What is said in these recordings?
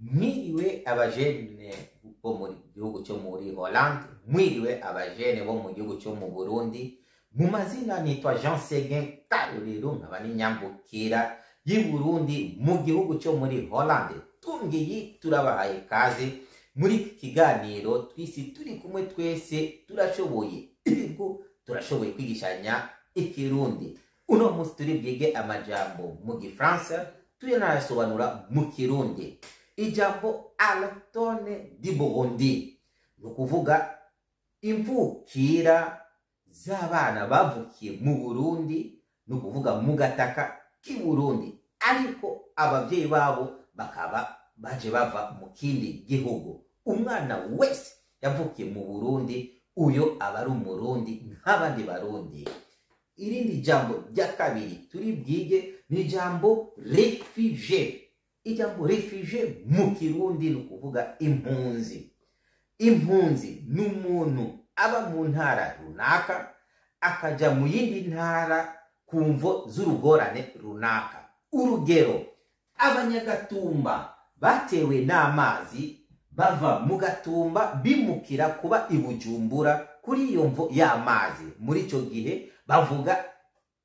Mwiriwe abajene bo mu gihugu cyo muri Hollande, mwiriwe abajene bo mu gihugu cyo mu Burundi. Mu mazina nitwa Jean Seguin Karorero, nkaba n'inyambukira y'i Burundi mu gihugu cyo muri Hollande. Tungiyi turabahaye kaze muri iki kiganiro twisi turi kumwe twese turashoboye. Ego turashoboye kwigishanya ikirundi. Uno munsi turi bwige amajambo mu Gifaransa tuyanayasobanura mu Kirundi. Ijambo autochtone di Burundi nukuvuga imvukira z'abana bavukiye mu Burundi, nukuvuga mu gataka k'i Burundi, ariko abavyeyi babo bakaba baje bava mu kindi gihugu. Umwana wese yavukiye mu Burundi uyo aba ari umurundi nk'abandi barundi. Irindi jambo rya kabiri turi bwige ni jambo réfugié. Ijambo réfugié mu Kirundi nukuvuga impunzi. Impunzi n'umuntu aba mu ntara runaka akaja mu yindi ntara kumvo z'urugorane runaka. Urugero, abanyagatumba batewe n'amazi bava mu Gatumba bimukira kuba i Bujumbura kuri iyo mvo y'amazi. Muri ico gihe bavuga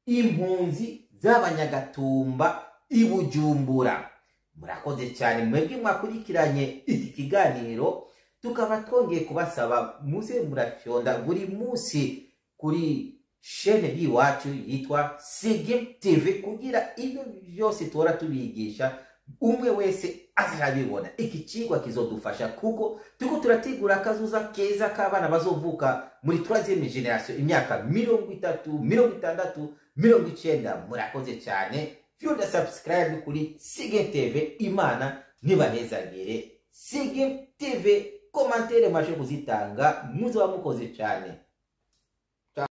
impunzi z'abanyagatumba i Bujumbura. Murakoze cyane mwebwe mwakurikiranye iki kiganiro, tukaba twongeye kubasaba muze murafyonda buri munsi kuri chaîne y'iwacu yitwa Seguin TV kugira ibyo byose tora tubigisha umwe wese azarabibona. Iki cigwa kizodufasha kuko tuko turategura akazuza keza k'abana bazovuka muri 3e generation, imyaka 30, 60, 90. Murakoze cyane. Fyonda subscribe kuri Seguin TV. Imana nibanezagire. Seguin TV, komantere mashe kuzitanga, muzo mukoze cyane.